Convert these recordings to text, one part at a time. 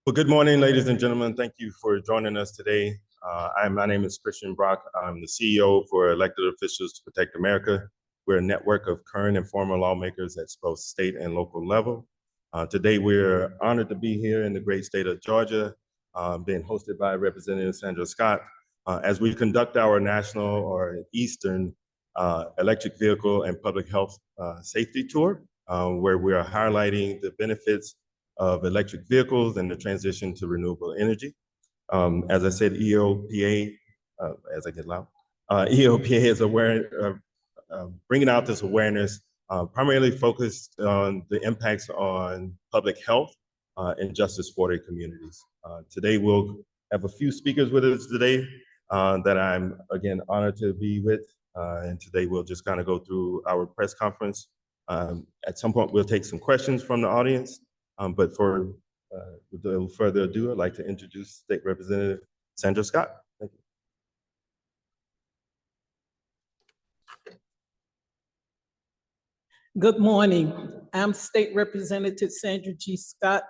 Well, good morning, ladies and gentlemen. Thank you for joining us today. My name is Christian Brock. I'm the CEO for Elected Officials to Protect America. We're a network of current and former lawmakers at both state and local level. Today, we're honored to be here in the great state of Georgia, being hosted by Representative Sandra as we conduct our national or Eastern electric vehicle and public health safety tour, where we are highlighting the benefits of electric vehicles and the transition to renewable energy. As I said, EOPA, as I get loud, EOPA is bringing out this awareness, primarily focused on the impacts on public health and justice for their communities. Today, we'll have a few speakers with us today that I'm, again, honored to be with. And today, we'll just kind of go through our press conference. At some point, we'll take some questions from the audience. But without further ado, I'd like to introduce State Representative Sandra Scott. Thank you. Good morning. I'm State Representative Sandra G. Scott,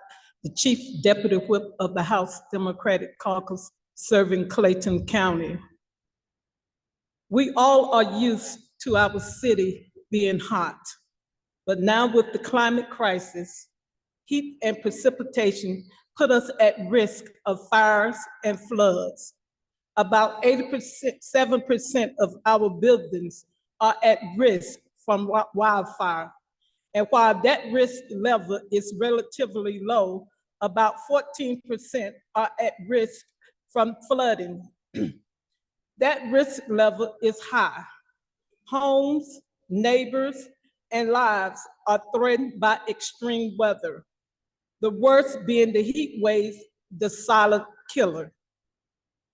the Chief Deputy Whip of the House Democratic Caucus serving Clayton County. We all are used to our city being hot, but now with the climate crisis, heat and precipitation put us at risk of fires and floods. About 7% of our buildings are at risk from wildfire. And while that risk level is relatively low, about 14% are at risk from flooding. That risk level is high. Homes, neighbors, and lives are threatened by extreme weather. The worst being the heat waves, the silent killer.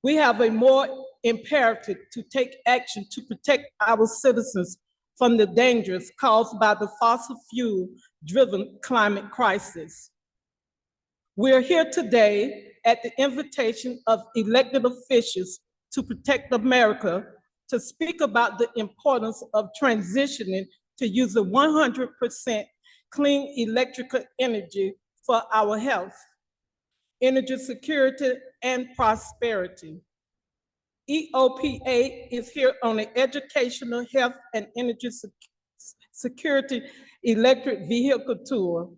We have a more imperative to take action to protect our citizens from the dangers caused by the fossil fuel-driven climate crisis. We're here today at the invitation of elected officials to protect America to speak about the importance of transitioning to using 100% clean electrical energy for our health, energy security, and prosperity. EOPA is here on an educational, health, and energy security electric vehicle tour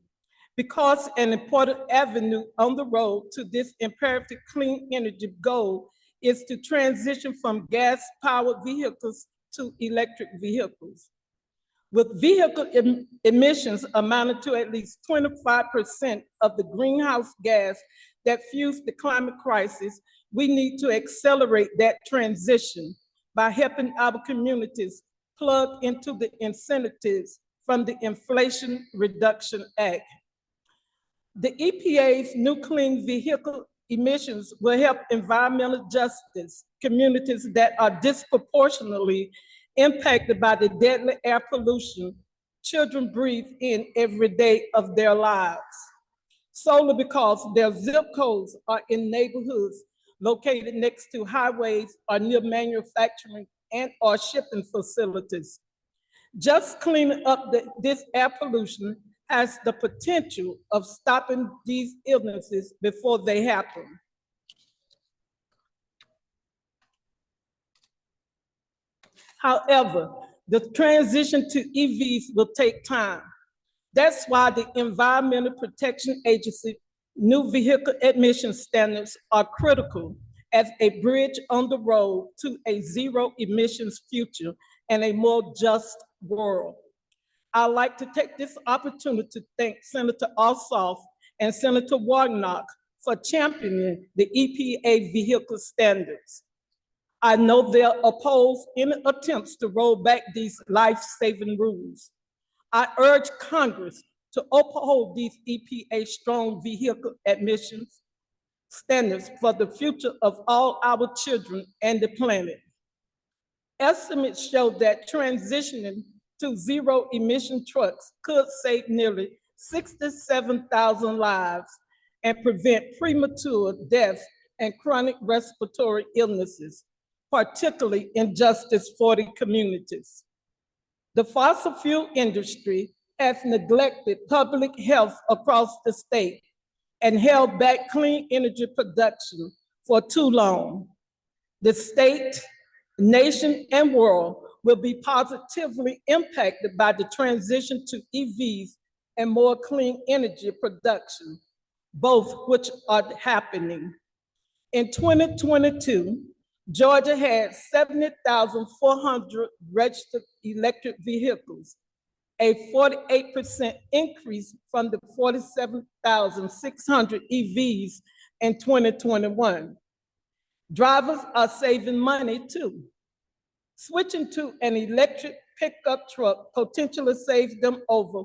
because an important avenue on the road to this imperative clean energy goal is to transition from gas-powered vehicles to electric vehicles. With vehicle emissions amounting to at least 25% of the greenhouse gas that fuels the climate crisis, we need to accelerate that transition by helping our communities plug into the incentives from the Inflation Reduction Act. The EPA's new clean vehicle emissions will help environmental justice communities that are disproportionately impacted by the deadly air pollution children breathe in every day of their lives, solely because their zip codes are in neighborhoods located next to highways or near manufacturing and or shipping facilities. Just cleaning up this air pollution has the potential of stopping these illnesses before they happen. However, the transition to EVs will take time. That's why the Environmental Protection Agency new vehicle emission standards are critical as a bridge on the road to a zero emissions future and a more just world. I'd like to take this opportunity to thank Senator Ossoff and Senator Warnock for championing the EPA vehicle standards. I know they'll oppose any attempts to roll back these life-saving rules. I urge Congress to uphold these EPA strong vehicle emissions standards for the future of all our children and the planet. Estimates show that transitioning to zero emission trucks could save nearly 67,000 lives and prevent premature deaths and chronic respiratory illnesses, particularly in Justice 40 communities. The fossil fuel industry has neglected public health across the state and held back clean energy production for too long. The state, nation, and world will be positively impacted by the transition to EVs and more clean energy production, both which are happening. In 2022, Georgia had 70,400 registered electric vehicles, a 48% increase from the 47,600 EVs in 2021. Drivers are saving money too. Switching to an electric pickup truck potentially saves them over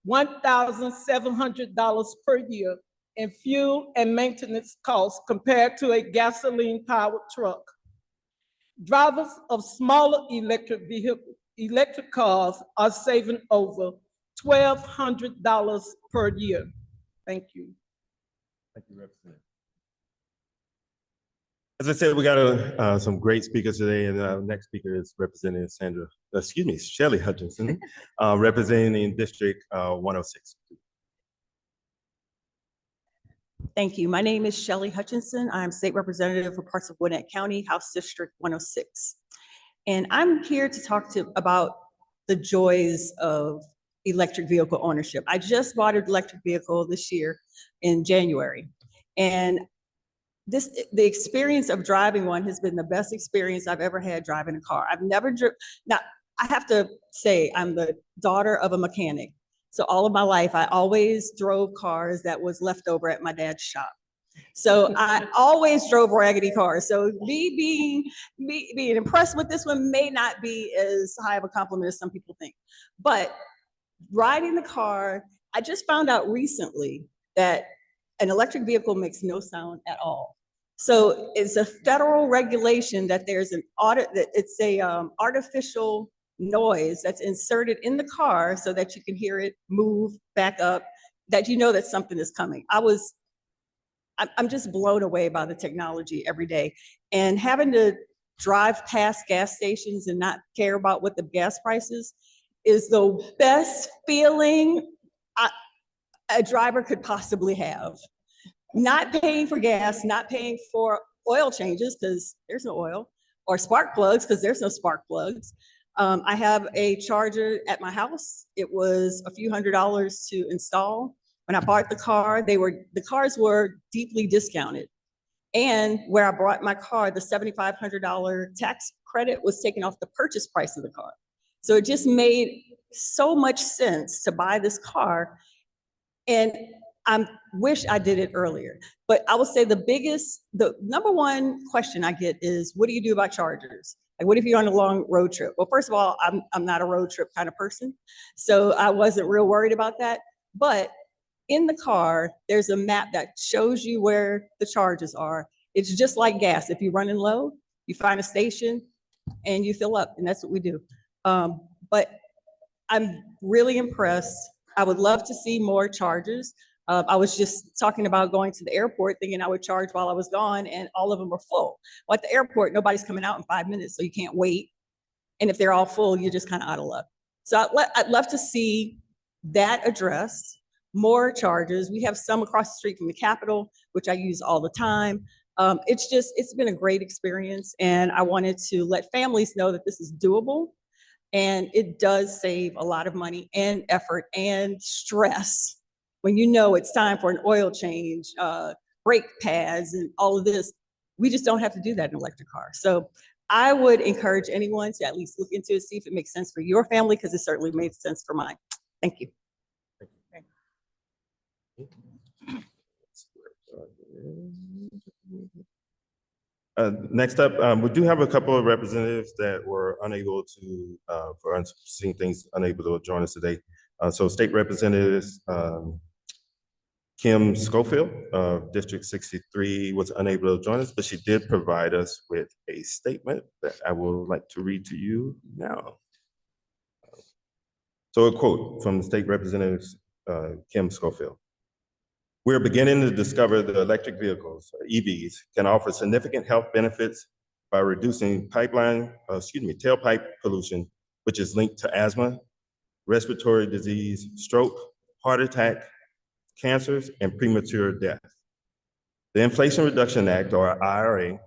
$1,700 per year in fuel and maintenance costs compared to a gasoline-powered truck. Drivers of smaller electric cars are saving over $1,200 per year. Thank you. Thank you, Representative. As I said, we got some great speakers today, and our next speaker is Representative Shelly Hutchinson, representing District 106. Thank you. My name is Shelly Hutchinson. I'm State Representative for parts of Gwinnett County, House District 106. And I'm here to talk about the joys of electric vehicle ownership. I just bought an electric vehicle this year in January. And the experience of driving one has been the best experience I've ever had driving a car. I've never driven. Now, I have to say I'm the daughter of a mechanic. So all of my life, I always drove cars that was left over at my dad's shop. So I always drove raggedy cars. So me being impressed with this one may not be as high of a compliment as some people think. But riding the car, I just found out recently that an electric vehicle makes no sound at all. So it's a federal regulation that there's an it's a artificial noise that's inserted in the car so that you can hear it move back up, that you know that something is coming. I'm just blown away by the technology every day. And having to drive past gas stations and not care about what the gas price is the best feeling a driver could possibly have. Not paying for gas, not paying for oil changes because there's no oil, or spark plugs because there's no spark plugs. I have a charger at my house. It was a few $100s to install. When I bought the car, the cars were deeply discounted. And where I bought my car, the $7,500 tax credit was taken off the purchase price of the car. So it just made so much sense to buy this car. And I wish I did it earlier. But I would say the number one question I get is, what do you do about chargers? Like, what if you're on a long road trip? Well, first of all, I'm not a road trip kind of person. So I wasn't real worried about that. But in the car, there's a map that shows you where the charges are. It's just like gas. If you're running low, you find a station and you fill up, and that's what we do. But I'm really impressed. I would love to see more chargers. I was just talking about going to the airport thinking I would charge while I was gone, and all of them were full. Well, at the airport, nobody's coming out in 5 minutes, so you can't wait. And if they're all full, you're just kind of out of luck. So I'd love to see that addressed, more chargers. We have some across the street from the Capitol, which I use all the time. It's been a great experience, and I wanted to let families know that this is doable, and it does save a lot of money and effort and stress. When you know it's time for an oil change, brake pads, and all of this, we just don't have to do that in an electric car. So I would encourage anyone to at least look into it, see if it makes sense for your family, because it certainly made sense for mine. Thank you. Next up, we do have a couple of representatives that were unable to, for unforeseen things, unable to join us today. So State Representatives Kim Schofield of District 63 was unable to join us, but she did provide us with a statement that I would like to read to you now. So a quote from State Representative Kim Schofield. We're beginning to discover that electric vehicles, or EVs, can offer significant health benefits by reducing tailpipe pollution which is linked to asthma, respiratory disease, stroke, heart attack, cancers, and premature death. The Inflation Reduction Act, or IRA,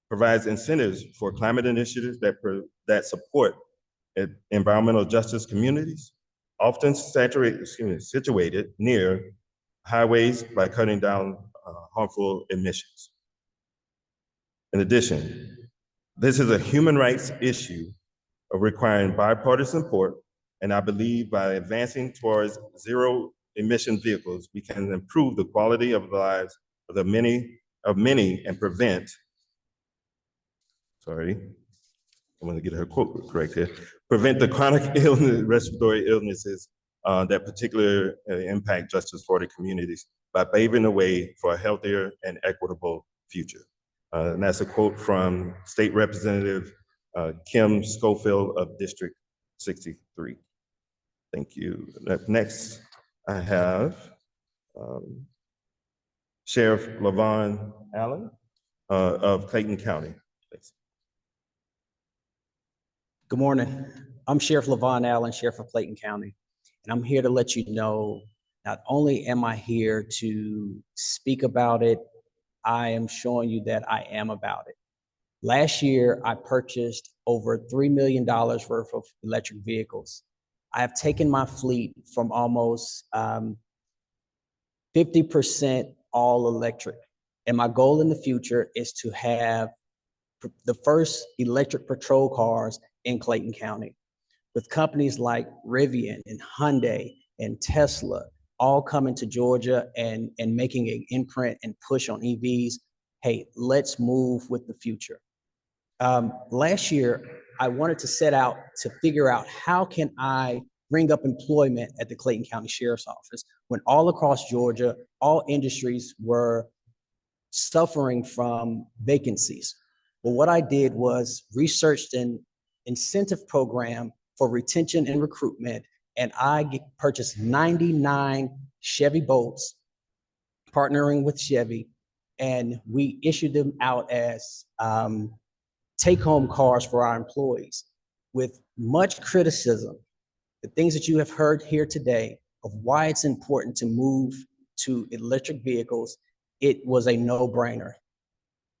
provides incentives for climate initiatives that support environmental justice communities, often situated near highways by cutting down harmful emissions. In addition, this is a human rights issue of requiring bipartisan support, and I believe by advancing towards zero emission vehicles, we can improve the quality of the lives of the many and prevent, I want to get her quote correct here, prevent the chronic respiratory illnesses that particularly impact justice for the communities by paving the way for a healthier and equitable future. And that's a quote from State Representative Kim Schofield of District 63. Thank you. Next, I have Sheriff LaVon Allen of Clayton County. Thanks. Good morning. I'm Sheriff LaVon Allen, Sheriff of Clayton County, and I'm here to let you know, not only am I here to speak about it, I am showing you that I am about it. Last year, I purchased over $3 million worth of electric vehicles. I have taken my fleet from almost 50% all electric. And my goal in the future is to have the first electric patrol cars in Clayton County, with companies like Rivian and Hyundai and Tesla all coming to Georgia and making an imprint and push on EVs. Hey, let's move with the future. Last year, I wanted to set out to figure out how can I bring up employment at the Clayton County Sheriff's Office when all across Georgia, all industries were suffering from vacancies. Well, what I did was researched an incentive program for retention and recruitment, and I purchased 99 Chevy Bolts, partnering with Chevy, and we issued them out as take-home cars for our employees. With much criticism, the things that you have heard here today of why it's important to move to electric vehicles, it was a no-brainer.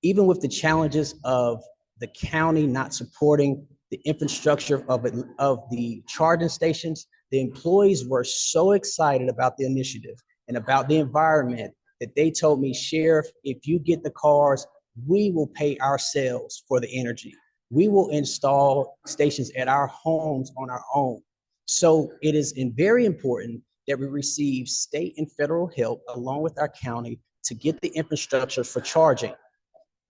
Even with the challenges of the county not supporting the infrastructure of the charging stations, the employees were so excited about the initiative and about the environment that they told me, Sheriff, if you get the cars, we will pay ourselves for the energy. We will install stations at our homes on our own. So it is very important that we receive state and federal help along with our county to get the infrastructure for charging.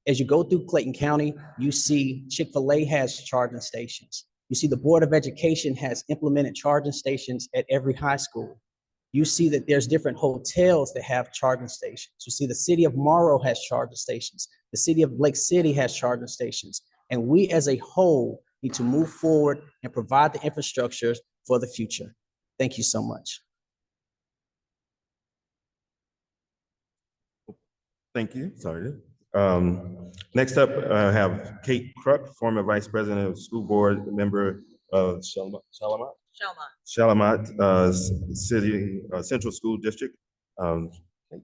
As you go through Clayton County, you see Chick-fil-A has charging stations. You see the Board of Education has implemented charging stations at every high school. You see that there's different hotels that have charging stations. You see the city of Morrow has charging stations. The city of Lake City has charging stations. And we as a whole need to move forward and provide the infrastructure for the future. Thank you so much. Thank you. Sorry. Next up, I have Kate Kruk, former Vice President of School Board member of Shalamont City Central School District. Thank you.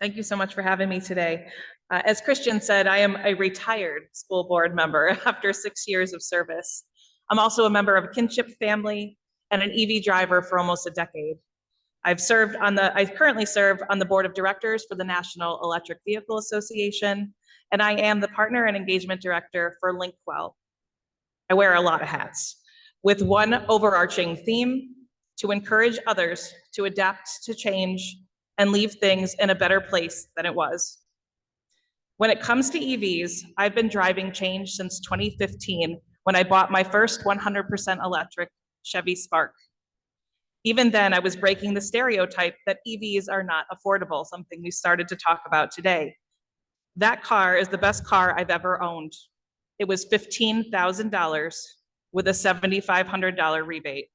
Thank you so much for having me today. As Christian said, I am a retired school board member after 6 years of service. I'm also a member of a kinship family and an EV driver for almost a decade. I currently serve on the board of directors for the National Electric Vehicle Association, and I am the partner and engagement director for Linkwell. I wear a lot of hats, with one overarching theme: to encourage others to adapt to change and leave things in a better place than it was. When it comes to EVs, I've been driving change since 2015, when I bought my first 100% electric Chevy Spark. Even then, I was breaking the stereotype that EVs are not affordable, something we started to talk about today. That car is the best car I've ever owned. It was $15,000 with a $7,500 rebate.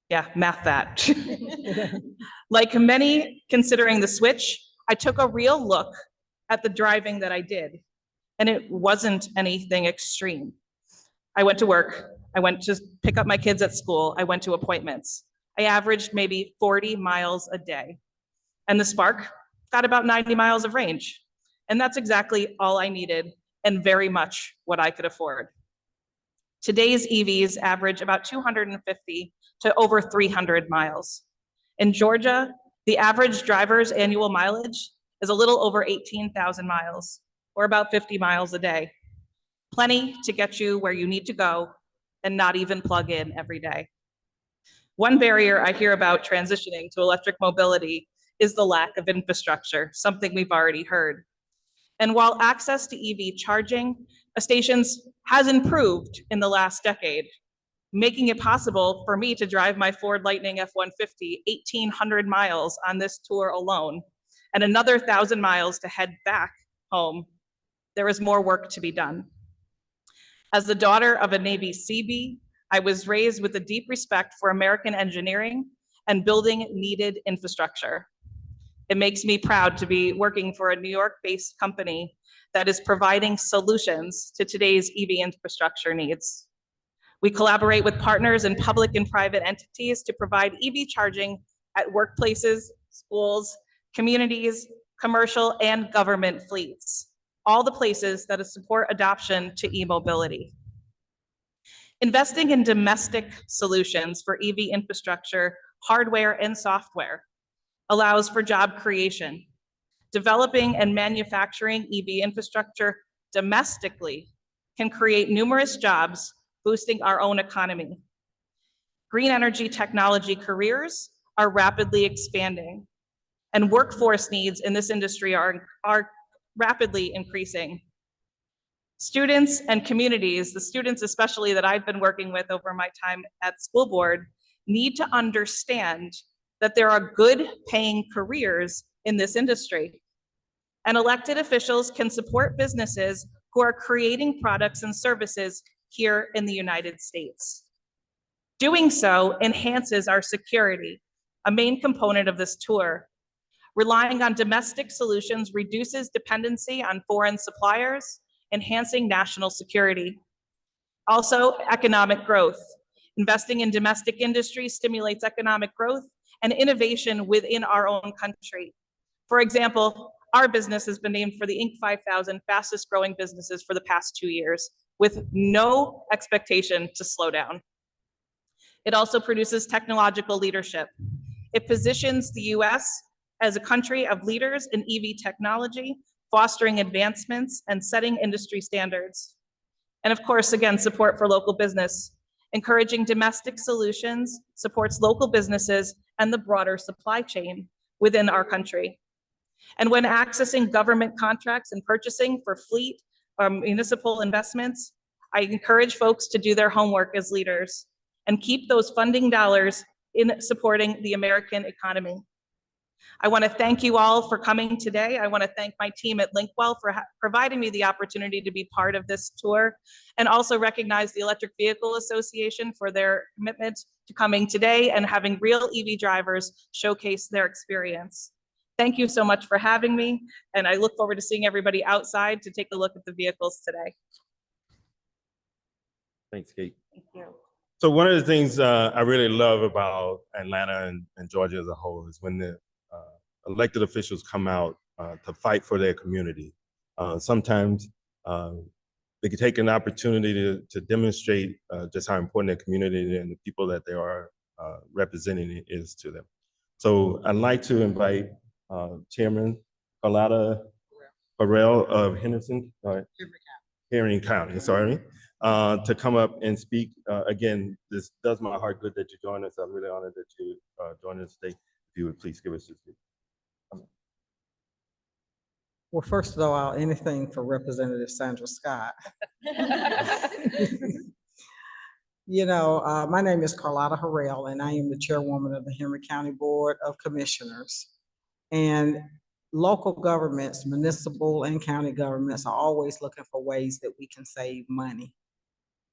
Yeah, math that. Like many considering the switch, I took a real look at the driving that I did, and it wasn't anything extreme. I went to work. I went to pick up my kids at school. I went to appointments. I averaged maybe 40 miles a day. And the Spark got about 90 miles of range. And that's exactly all I needed and very much what I could afford. Today's EVs average about 250 to over 300 miles. In Georgia, the average driver's annual mileage is a little over 18,000 miles, or about 50 miles a day. Plenty to get you where you need to go and not even plug in every day. One barrier I hear about transitioning to electric mobility is the lack of infrastructure, something we've already heard. And while access to EV charging stations has improved in the last decade, making it possible for me to drive my Ford Lightning F-150 1,800 miles on this tour alone, and another 1,000 miles to head back home, there is more work to be done. As the daughter of a Navy Seabee, I was raised with a deep respect for American engineering and building needed infrastructure. It makes me proud to be working for a New York-based company that is providing solutions to today's EV infrastructure needs. We collaborate with partners in public and private entities to provide EV charging at workplaces, schools, communities, commercial, and government fleets, all the places that support adoption to e-mobility. Investing in domestic solutions for EV infrastructure, hardware, and software allows for job creation. Developing and manufacturing EV infrastructure domestically can create numerous jobs, boosting our own economy. Green energy technology careers are rapidly expanding, and workforce needs in this industry are rapidly increasing. Students and communities, the students especially that I've been working with over my time at school board, need to understand that there are good paying careers in this industry. And elected officials can support businesses who are creating products and services here in the United States. Doing so enhances our security, a main component of this tour. Relying on domestic solutions reduces dependency on foreign suppliers, enhancing national security. Also, economic growth. Investing in domestic industry stimulates economic growth and innovation within our own country. For example, our business has been named for the Inc. 5000 fastest growing businesses for the past 2 years, with no expectation to slow down. It also produces technological leadership. It positions the US as a country of leaders in EV technology, fostering advancements and setting industry standards. And of course, again, support for local business. Encouraging domestic solutions supports local businesses and the broader supply chain within our country. And when accessing government contracts and purchasing for fleet or municipal investments, I encourage folks to do their homework as leaders and keep those funding dollars in supporting the American economy. I want to thank you all for coming today. I want to thank my team at Linkwell for providing me the opportunity to be part of this tour, and also recognize the Electric Vehicle Association for their commitment to coming today and having real EV drivers showcase their experience. Thank you so much for having me, and I look forward to seeing everybody outside to take a look at the vehicles today. Thanks, Kate. Thank you. So one of the things I really love about Atlanta and Georgia as a whole is when the elected officials come out to fight for their community. Sometimes they can take an opportunity to demonstrate just how important their community and the people that they are representing is to them. So I'd like to invite Chairman Carlotta Harrell of Henry County, to come up and speak. Again, this does my heart good that you joined us. I'm really honored that you joined us today. If you would please give us a speak. Well, first of all, anything for Representative Sandra Scott. You know, my name is Carlotta Harrell, and I am the chairwoman of the Henry County Board of Commissioners. And local governments, municipal and county governments, are always looking for ways that we can save money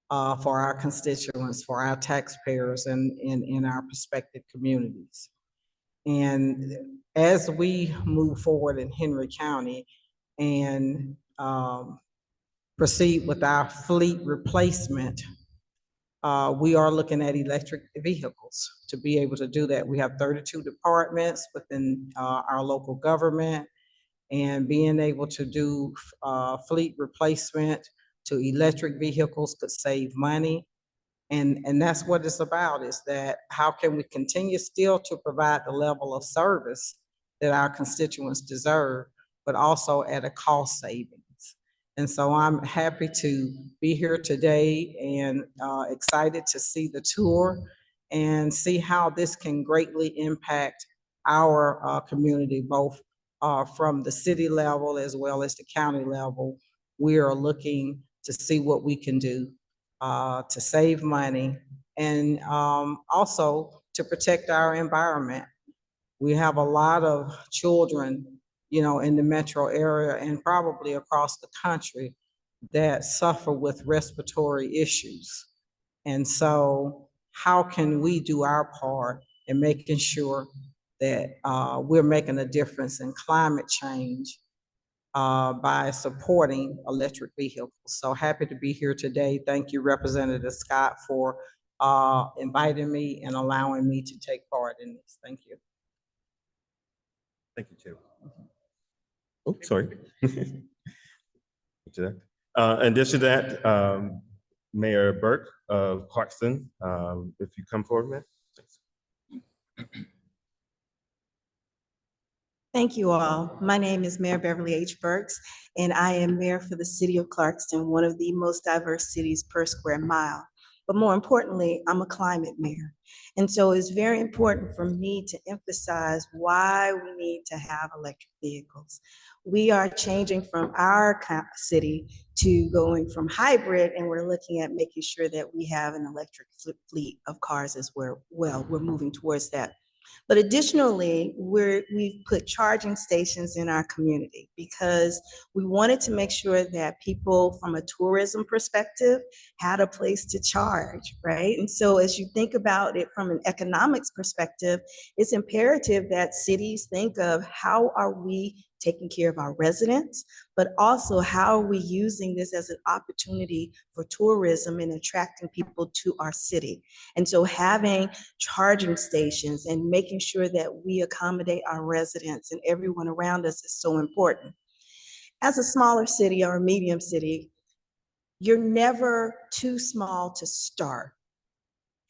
for our constituents, for our taxpayers, and in our prospective communities. And as we move forward in Henry County and proceed with our fleet replacement, we are looking at electric vehicles to be able to do that. We have 32 departments within our local government, and being able to do fleet replacement to electric vehicles could save money. And that's what it's about, is that how can we continue still to provide the level of service that our constituents deserve, but also at a cost savings. And so I'm happy to be here today and excited to see the tour and see how this can greatly impact our community, both from the city level as well as the county level. We are looking to see what we can do to save money and also to protect our environment. We have a lot of children, you know, in the metro area and probably across the country that suffer with respiratory issues. And so how can we do our part in making sure that we're making a difference in climate change by supporting electric vehicles? So happy to be here today. Thank you, Representative Scott, for inviting me and allowing me to take part in this. Thank you. Thank you, Chair. Oh, sorry. In addition to that, Mayor Burke of Clarkston, if you come forward, ma'am. Thank you all. My name is Mayor Beverly H. Burks, and I am mayor for the city of Clarkston, one of the most diverse cities per square mile. But more importantly, I'm a climate mayor. And so it's very important for me to emphasize why we need to have electric vehicles. We are changing from our city to going from hybrid, and we're looking at making sure that we have an electric fleet of cars as well. We're moving towards that. But additionally, we've put charging stations in our community because we wanted to make sure that people from a tourism perspective had a place to charge, right? And so as you think about it from an economics perspective, it's imperative that cities think of how are we taking care of our residents, but also how are we using this as an opportunity for tourism and attracting people to our city. And so having charging stations and making sure that we accommodate our residents and everyone around us is so important. As a smaller city or a medium city, you're never too small to start.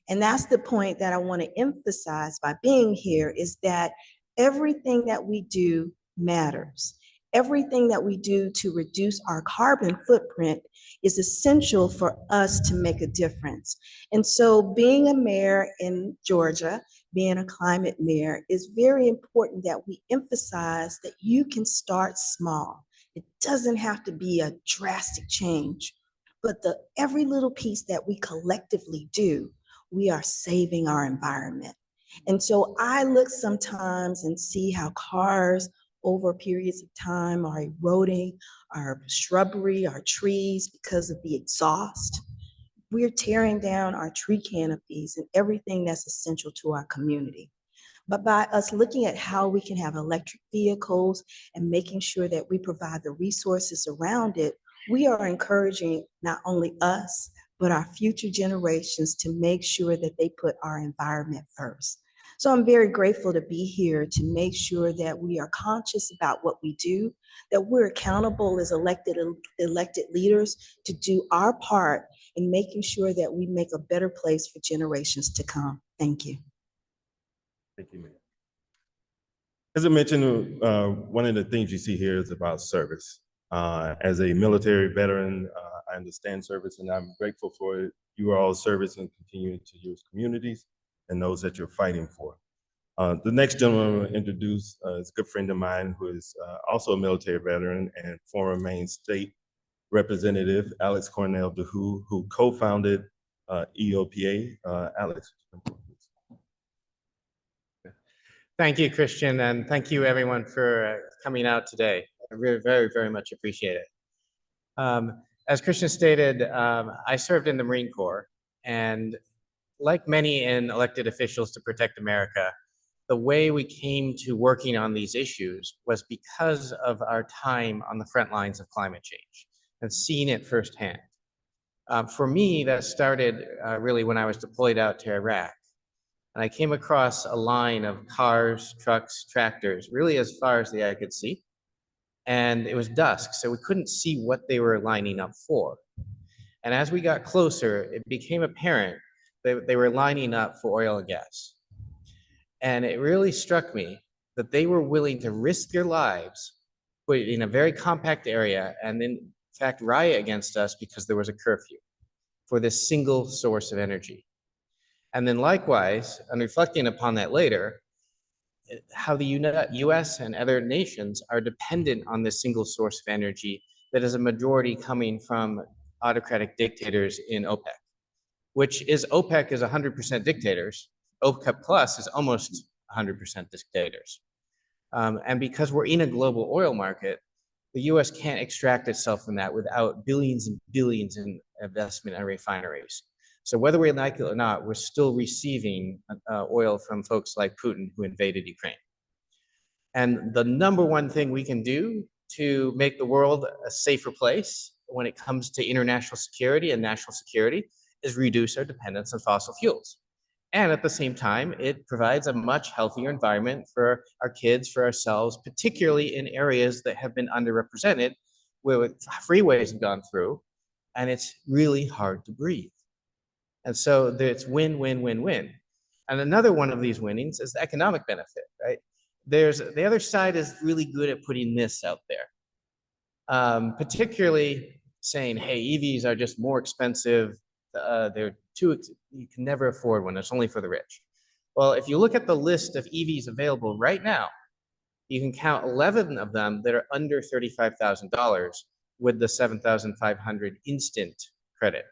And that's the point that I want to emphasize by being here, is that everything that we do matters. Everything that we do to reduce our carbon footprint is essential for us to make a difference. And so being a mayor in Georgia, being a climate mayor, is very important that we emphasize that you can start small. It doesn't have to be a drastic change, but every little piece that we collectively do, we are saving our environment. And so I look sometimes and see how cars over periods of time are eroding our shrubbery, our trees, because of the exhaust. We're tearing down our tree canopies and everything that's essential to our community. But by us looking at how we can have electric vehicles and making sure that we provide the resources around it, we are encouraging not only us, but our future generations to make sure that they put our environment first. So I'm very grateful to be here to make sure that we are conscious about what we do, that we're accountable as elected leaders to do our part in making sure that we make a better place for generations to come. Thank you. Thank you, Mayor. As I mentioned, one of the things you see here is about service. As a military veteran, I understand service, and I'm grateful for you all's service and continuing to use communities and those that you're fighting for. The next gentleman we'll introduce is a good friend of mine who is also a military veteran and former Maine State Representative, Alex Cornell du Houx, who co-founded EOPA. Alex. Thank you, Christian, and thank you everyone for coming out today. I really very much appreciate it. As Christian stated, I served in the Marine Corps, and like many in elected officials to protect America, the way we came to working on these issues was because of our time on the front lines of climate change. and seen it firsthand. For me, that started really when I was deployed out to Iraq. And I came across a line of cars, trucks, tractors, really as far as the eye could see. And it was dusk, so we couldn't see what they were lining up for. And as we got closer, it became apparent that they were lining up for oil and gas. And it really struck me that they were willing to risk their lives, put it in a very compact area, and then in fact riot against us because there was a curfew for this single source of energy. And then likewise, and reflecting upon that later, how the US and other nations are dependent on this single source of energy that is a majority coming from autocratic dictators in OPEC, which is OPEC is 100% dictators. OPEC Plus is almost 100% dictators. And because we're in a global oil market, the US can't extract itself from that without billions and billions in investment in refineries. So whether we like it or not, we're still receiving oil from folks like Putin who invaded Ukraine. And the number one thing we can do to make the world a safer place when it comes to international security and national security is reduce our dependence on fossil fuels. And at the same time, it provides a much healthier environment for our kids, for ourselves, particularly in areas that have been underrepresented, where freeways have gone through, and it's really hard to breathe. And so it's win, win, win, win. And another one of these winnings is the economic benefit, right? The other side is really good at putting this out there, particularly saying, hey, EVs are just more expensive. They're you can never afford one. It's only for the rich. Well, if you look at the list of EVs available right now, you can count 11 of them that are under $35,000 with the $7,500 instant credit.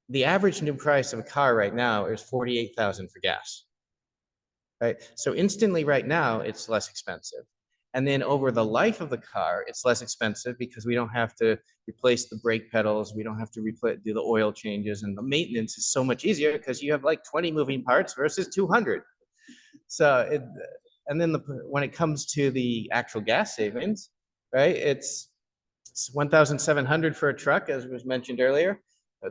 The average new price of a car right now is $48,000 for gas, right? So instantly right now, it's less expensive. And then over the life of the car, it's less expensive because we don't have to replace the brake pedals. We don't have to do the oil changes, and the maintenance is so much easier because you have like 20 moving parts versus 200. So, and then when it comes to the actual gas savings, right? It's $1,700 for a truck, as was mentioned earlier,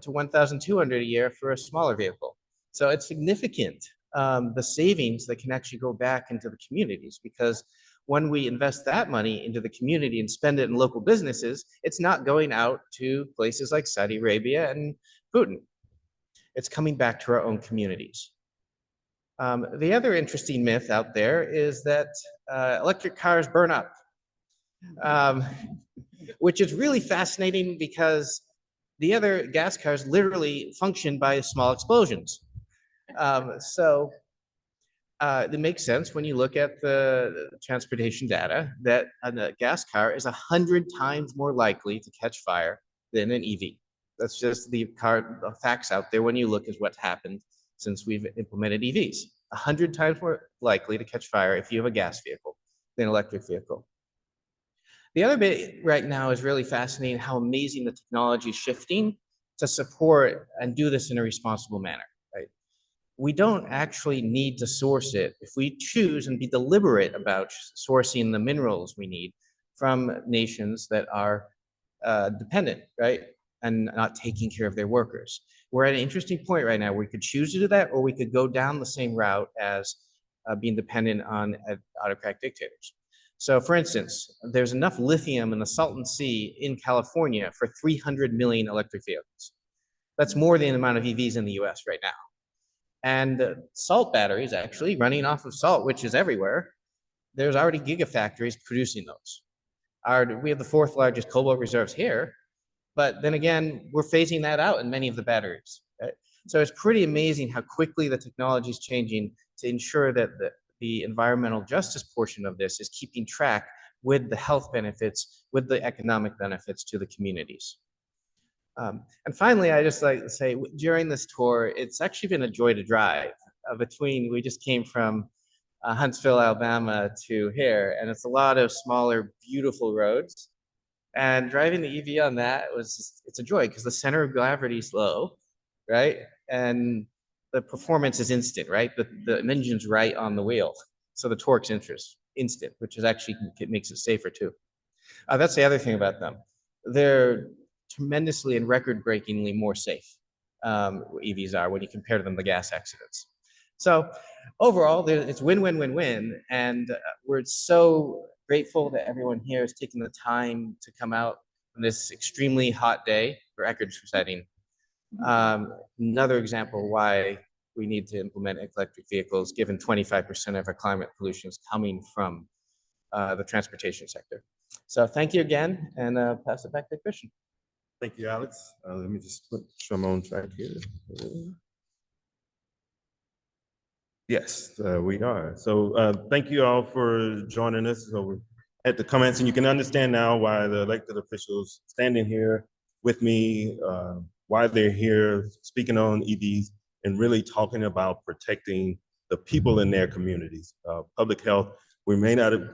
to $1,200 a year for a smaller vehicle. So it's significant, the savings that can actually go back into the communities, because when we invest that money into the community and spend it in local businesses, it's not going out to places like Saudi Arabia and Putin. It's coming back to our own communities. The other interesting myth out there is that electric cars burn up, which is really fascinating because the other gas cars literally function by small explosions. It makes sense when you look at the transportation data that a gas car is 100 times more likely to catch fire than an EV. That's just the facts out there when you look at what's happened since we've implemented EVs. 100 times more likely to catch fire if you have a gas vehicle than an electric vehicle. The other bit right now is really fascinating how amazing the technology is shifting to support and do this in a responsible manner. We don't actually need to source it if we choose and be deliberate about sourcing the minerals we need from nations that are dependent, right? And not taking care of their workers. We're at an interesting point right now. We could choose to do that, or we could go down the same route as being dependent on autocratic dictators. So for instance, there's enough lithium in the Salton Sea in California for 300 million electric vehicles. That's more than the amount of EVs in the US right now. And salt batteries, actually running off of salt, which is everywhere, there's already gigafactories producing those. We have the 4th largest cobalt reserves here, but then again, we're phasing that out in many of the batteries. Right? So it's pretty amazing how quickly the technology is changing to ensure that the environmental justice portion of this is keeping track with the health benefits, with the economic benefits to the communities. And finally, I just like to say, during this tour, it's actually been a joy to drive we just came from Huntsville, Alabama to here, and it's a lot of smaller, beautiful roads. And driving the EV on that it's a joy because the center of gravity is low, right? And the performance is instant, right? The engine's right on the wheel. So the torque's instant, which is actually, it makes it safer too. That's the other thing about them. they're tremendously and record-breakingly more safe. EVs are when you compare them to gas accidents. So overall, it's win-win-win-win, and we're so grateful that everyone here is taking the time to come out on this extremely hot day, record-setting. Another example why we need to implement electric vehicles, given 25% of our climate pollution is coming from the transportation sector. So thank you again, and pass it back to Christian. Thank you, Alex. Let me just put I'm on track here. Yes, we are. So thank you all for joining us. So we're at the comments, and you can understand now why the elected officials standing here with me, why they're here speaking on EVs and really talking about protecting the people in their communities. Public health, we may not have,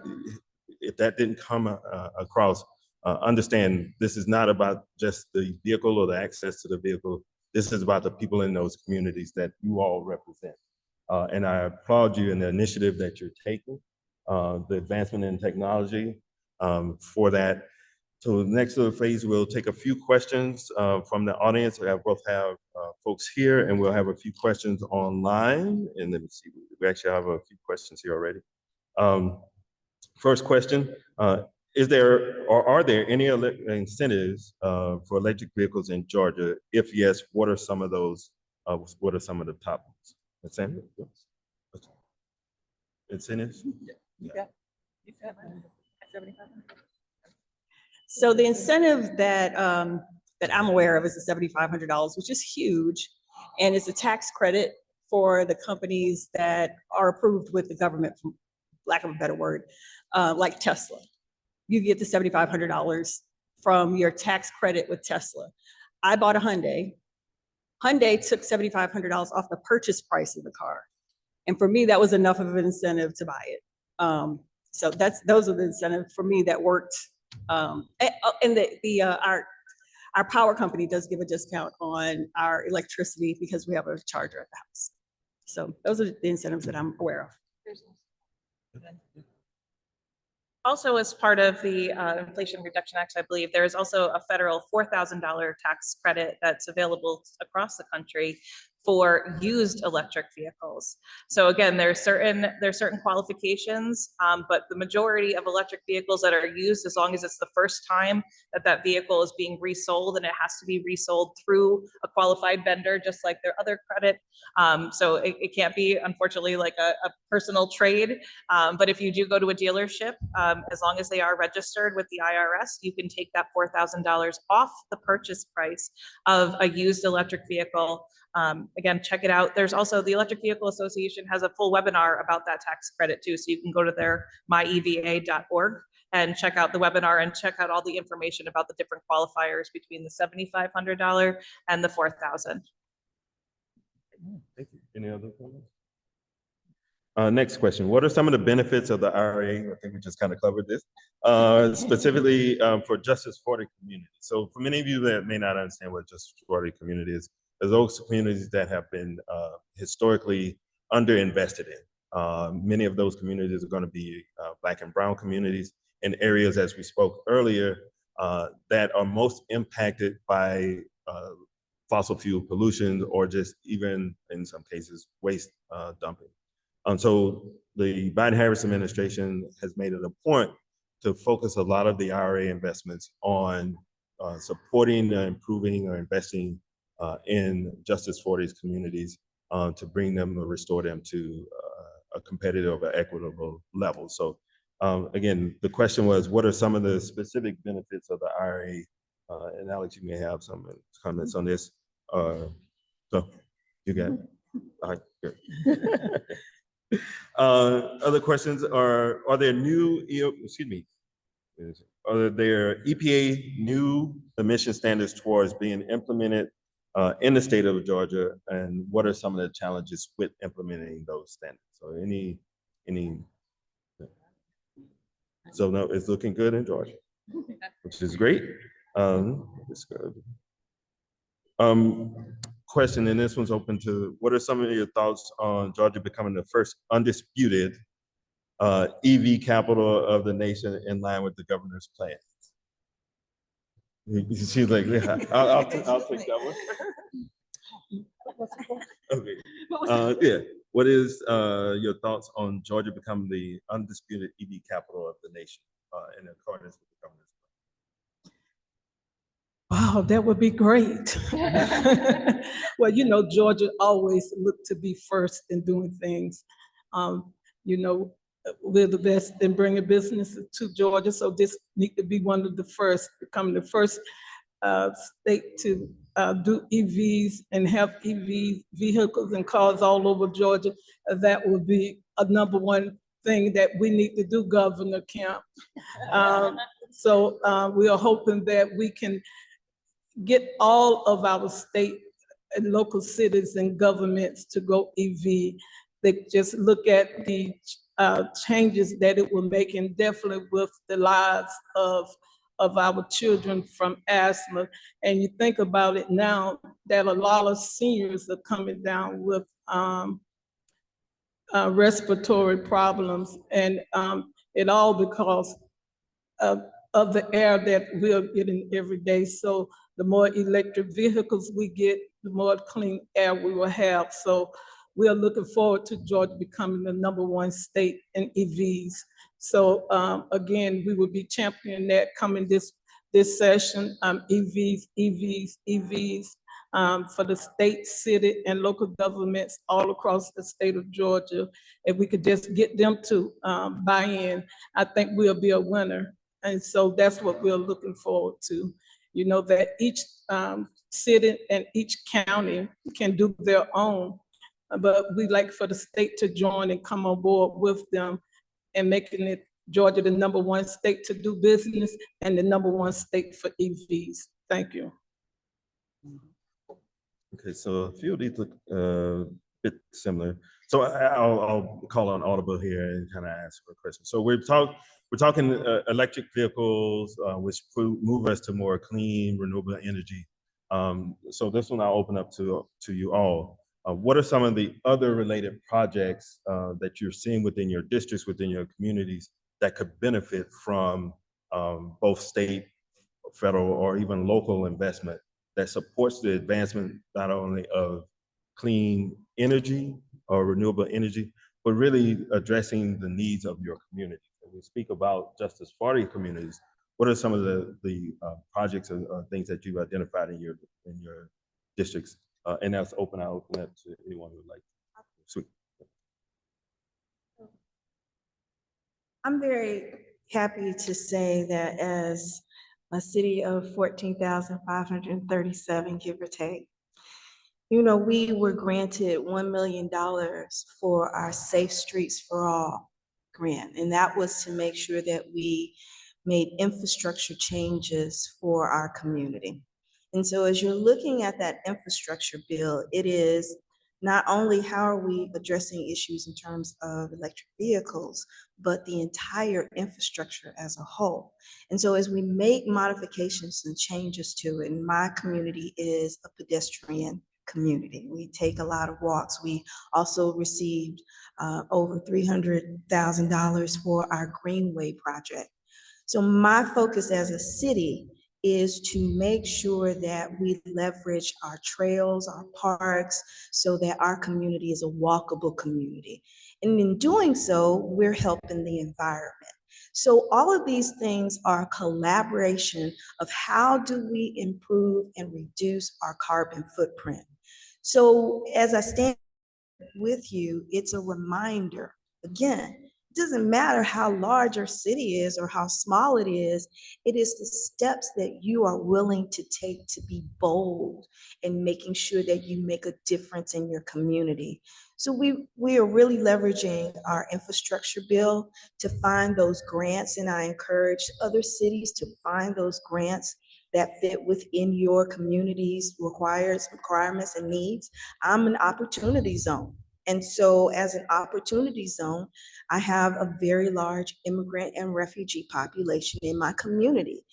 if that didn't come across, understand this is not about just the vehicle or the access to the vehicle. This is about the people in those communities that you all represent. And I applaud you in the initiative that you're taking, the advancement in technology for that. So next to the phase, we'll take a few questions from the audience. We both have folks here, and we'll have a few questions online. And let me see, we actually have a few questions here already. First question, is there or are there any incentives for electric vehicles in Georgia? If yes, what are some of those? What are some of the top ones? Incentives? Incentives? Yeah. So the incentive that that I'm aware of is the $7,500, which is huge, and it's a tax credit for the companies that are approved with the government, for lack of a better word, like Tesla. You get the $7,500 from your tax credit with Tesla. I bought a Hyundai. Hyundai took $7,500 off the purchase price of the car, and for me, that was enough of an incentive to buy it. So those are the incentives for me that worked. And our power company does give a discount on our electricity because we have a charger at the house. So those are the incentives that I'm aware of. Also, as part of the Inflation Reduction Act, I believe there is also a federal $4,000 tax credit that's available across the country for used electric vehicles. So again, there's certain qualifications, but the majority of electric vehicles that are used, as long as it's the first time that that vehicle is being resold, and it has to be resold through a qualified vendor, just like their other credit. So it can't be, unfortunately, like a personal trade. But if you do go to a dealership, as long as they are registered with the IRS, you can take that $4,000 off the purchase price of a used electric vehicle. Again, check it out. There's also the Electric Vehicle Association has a full webinar about that tax credit too. So you can go to their myeva.org and check out the webinar and check out all the information about the different qualifiers between the $7,500 and the $4,000. Thank you. Any other comments? Next question. What are some of the benefits of the IRA? I think we just kind of covered this, specifically for Justice 40 community. So for many of you that may not understand what Justice 40 community is, there's those communities that have been historically underinvested in. Many of those communities are going to be Black and Brown communities in areas, as we spoke earlier, that are most impacted by fossil fuel pollution or just even, in some cases, waste dumping. So the Biden-Harris administration has made it a point to focus a lot of the IRA investments on supporting, improving, or investing in Justice 40's communities to bring them or restore them to a competitive or equitable level. So again, the question was, what are some of the specific benefits of the IRA? And Alex, you may have some comments on this. So you got it. All right, good. Other questions are there new, are there EPA new emission standards towards being implemented in the state of Georgia, and what are some of the challenges with implementing those standards? So so no, it's looking good in Georgia, which is great. Question, and this one's open to, what are some of your thoughts on Georgia becoming the first undisputed EV capital of the nation in line with the governor's plans? She's like, yeah, I'll take that one. Okay. Yeah. What is your thoughts on Georgia becoming the undisputed EV capital of the nation in accordance with the governor's plan? Wow, that would be great. Well, you know, Georgia always looked to be first in doing things. You know, we're the best in bringing business to Georgia, so this need to be one of the first, becoming the first state to do EVs and have EV vehicles and cars all over Georgia. That would be a number one thing that we need to do, Governor Kemp. So we are hoping that we can get all of our state and local cities and governments to go EV. They just look at the changes that it will make, and definitely with the lives of our children from asthma. And you think about it now that a lot of seniors are coming down with respiratory problems, and it all because of the air that we're getting every day. So the more electric vehicles we get, the more clean air we will have. So we are looking forward to Georgia becoming the #1 state in EVs. So again, we will be championing that coming this session, EVs, EVs, EVs for the state, city, and local governments all across the state of Georgia. If we could just get them to buy in, I think we'll be a winner. And so that's what we're looking forward to. You know, that each city and each county can do their own, but we like for the state to join and come on board with them and making it Georgia the #1 state to do business and the #1 state for EVs. Thank you. Okay, so a few of these look a bit similar. So I'll call on Audible here and kind of ask a question. So we're talking electric vehicles, which move us to more clean, renewable energy. So this one I'll open up to you all. What are some of the other related projects that you're seeing within your districts, within your communities, that could benefit from both state, federal, or even local investment that supports the advancement not only of clean energy or renewable energy, but really addressing the needs of your community? When we speak about Justice 40 communities, what are some of the projects or things that you've identified in your districts? And that's open. I'll open that to anyone who would like. Sweet. I'm very happy to say that as a city of 14,537, give or take, you know, we were granted $1 million for our Safe Streets for All grant. And that was to make sure that we made infrastructure changes for our community. And so as you're looking at that infrastructure bill, it is not only how are we addressing issues in terms of electric vehicles, but the entire infrastructure as a whole. And so as we make modifications and changes to it, and my community is a pedestrian community. We take a lot of walks. We also received over $300,000 for our Greenway project. So my focus as a city is to make sure that we leverage our trails, our parks, so that our community is a walkable community. And in doing so, we're helping the environment. So all of these things are a collaboration of how do we improve and reduce our carbon footprint. So as I stand with you, it's a reminder, again, it doesn't matter how large our city is or how small it is the steps that you are willing to take to be bold in making sure that you make a difference in your community. So we are really leveraging our infrastructure bill to find those grants, and I encourage other cities to find those grants that fit within your community's requirements and needs. I'm an opportunity zone. And so as an opportunity zone, I have a very large immigrant and refugee population in my community.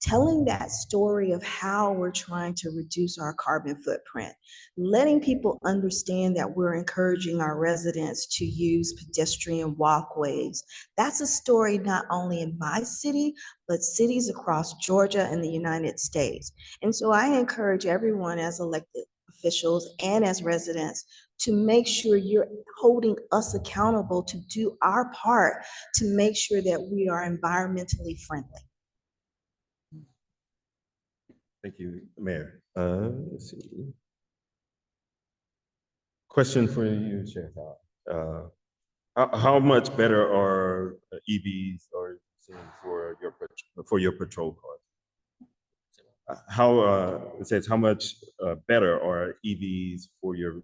telling that story of how we're trying to reduce our carbon footprint, letting people understand that we're encouraging our residents to use pedestrian walkways. That's a story not only in my city, but cities across Georgia and the United States. And so I encourage everyone as elected officials and as residents to make sure you're holding us accountable to do our part to make sure that we are environmentally friendly. Thank you, Mayor. Let's see. Question for you, Sheriff. How much better are EVs or for your patrol cars? It says how much better are EVs for your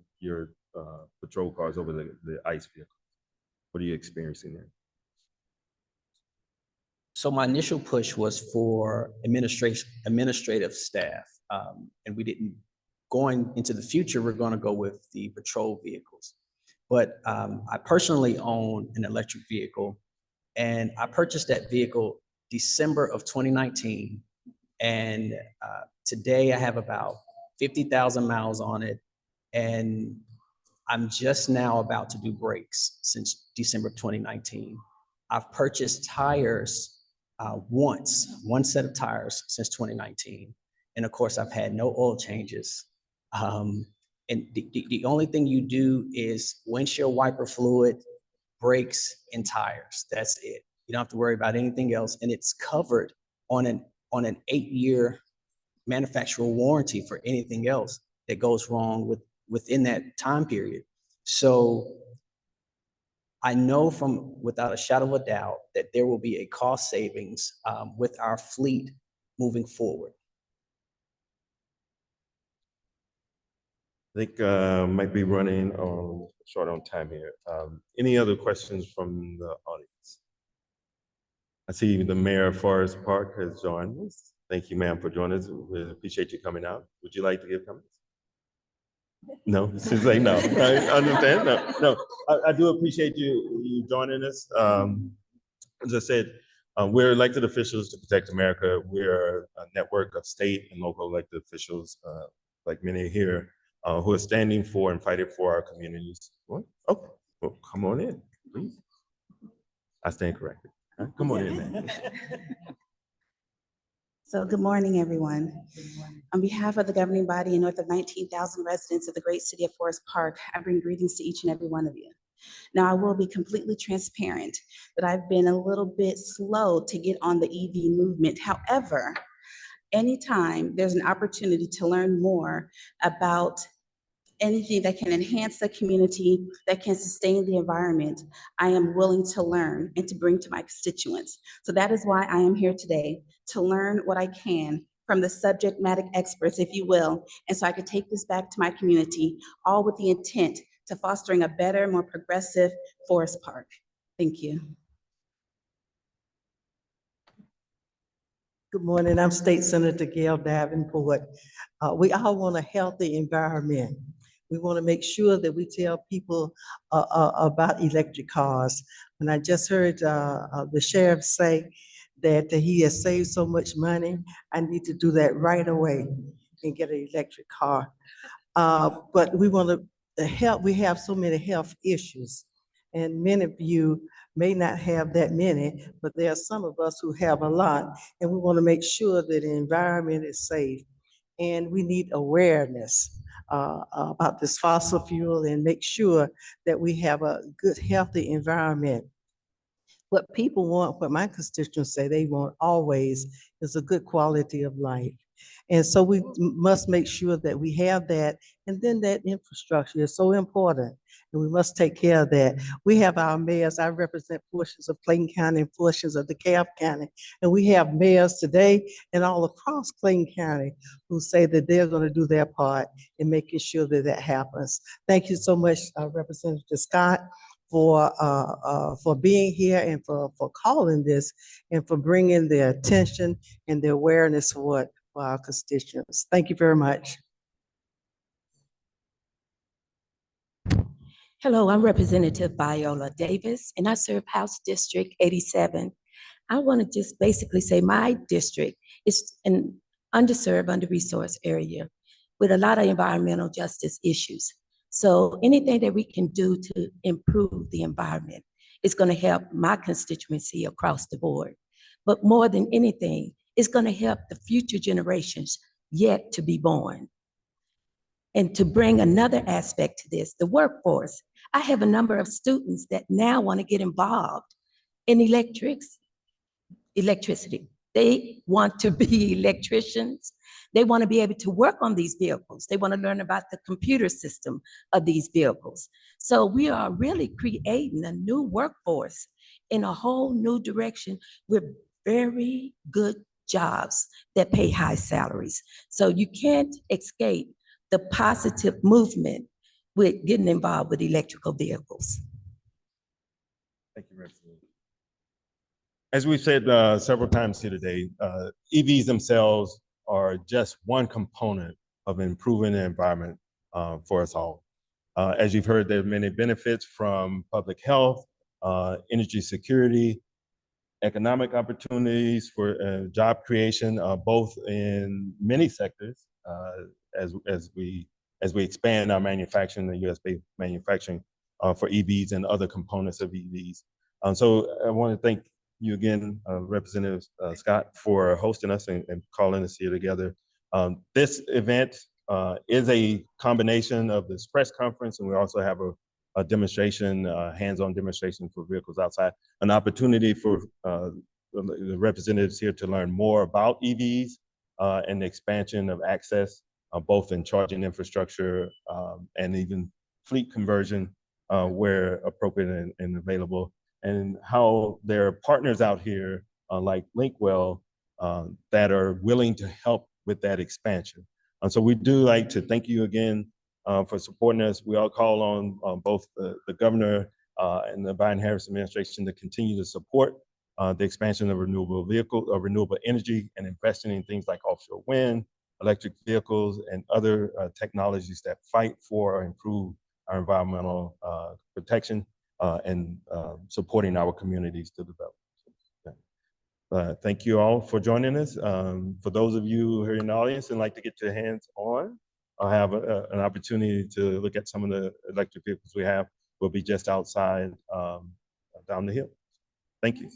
patrol cars over the ICE vehicles? What are you experiencing there? So my initial push was for administrative staff, and we didn't. Going into the future, we're going to go with the patrol vehicles. But I personally own an electric vehicle, and I purchased that vehicle December of 2019. And today I have about 50,000 miles on it, and I'm just now about to do brakes since December of 2019. I've purchased tires one set of tires since 2019. And of course, I've had no oil changes. And the only thing you do is windshield wiper fluid, brakes, and tires. That's it. You don't have to worry about anything else. And it's covered on an 8-year manufacturer warranty for anything else that goes wrong within that time period. So I know without a shadow of a doubt that there will be a cost savings with our fleet moving forward. I think might be running short on time here. Any other questions from the audience? I see the mayor of Forest Park has joined us. Thank you, ma'am, for joining us. We appreciate you coming out. Would you like to give comments? No, she's like, no. I understand. No. I do appreciate you joining us. As I said, we're elected officials to protect America. We're a network of state and local elected officials, like many here, who are standing for and fighting for our communities. What? Okay, well, come on in, please. I stand corrected. Right, come on in, man. So good morning, everyone. On behalf of the governing body and north of 19,000 residents of the great city of Forest Park, I bring greetings to each and every one of you. Now, I will be completely transparent that I've been a little bit slow to get on the EV movement. However, anytime there's an opportunity to learn more about anything that can enhance the community, that can sustain the environment, I am willing to learn and to bring to my constituents. So that is why I am here today, to learn what I can from the subject matter experts, if you will, and so I could take this back to my community, all with the intent to fostering a better, more progressive Forest Park. Thank you. Good morning, I'm State Senator Gail Davenport. We all want a healthy environment. We want to make sure that we tell people about electric cars. And I just heard the sheriff say that he has saved so much money. I need to do that right away and get an electric car. But we want to help. We have so many health issues, and many of you may not have that many, but there are some of us who have a lot, and we want to make sure that the environment is safe. And we need awareness about this fossil fuel and make sure that we have a good, healthy environment. What people want, what my constituents say they want always, is a good quality of life. And so we must make sure that we have that, and then that infrastructure is so important, and we must take care of that. We have our mayors. I represent portions of Clayton County and portions of DeKalb County, and we have mayors today and all across Clayton County who say that they're going to do their part in making sure that that happens. Thank you so much, Representative Scott, for being here and for calling this and for bringing the attention and the awareness for our constituents. Thank you very much. Hello, I'm Representative Viola Davis, and I serve House District 87. I want to just basically say my district is an underserved, under-resourced area with a lot of environmental justice issues. So anything that we can do to improve the environment is going to help my constituency across the board. But more than anything, it's going to help the future generations yet to be born. And to bring another aspect to this, the workforce. I have a number of students that now want to get involved in electricity. They want to be electricians. They want to be able to work on these vehicles. They want to learn about the computer system of these vehicles. So we are really creating a new workforce in a whole new direction with very good jobs that pay high salaries. So you can't escape the positive movement with getting involved with electrical vehicles. Thank you, Representative. As we've said several times here today, EVs themselves are just one component of improving the environment for us all. As you've heard, there are many benefits from public health, energy security, economic opportunities for job creation, both in many sectors as we expand our manufacturing, the US-based manufacturing for EVs and other components of EVs. So I want to thank you again, Representative Scott, for hosting us and calling us here together. This event is a combination of this press conference, and we also have a demonstration, hands-on demonstration for vehicles outside, an opportunity for the representatives here to learn more about EVs and the expansion of access, both in charging infrastructure and even fleet conversion where appropriate and available, and how there are partners out here like Linkwell that are willing to help with that expansion. And so we do like to thank you again for supporting us. We all call on both the governor and the Biden-Harris administration to continue to support the expansion of renewable energy and investing in things like offshore wind, electric vehicles, and other technologies that fight for or improve our environmental protection and supporting our communities to develop. Thank you all for joining us. For those of you who are in the audience and like to get your hands on, I'll have an opportunity to look at some of the electric vehicles we have. We'll be just outside down the hill. Thank you.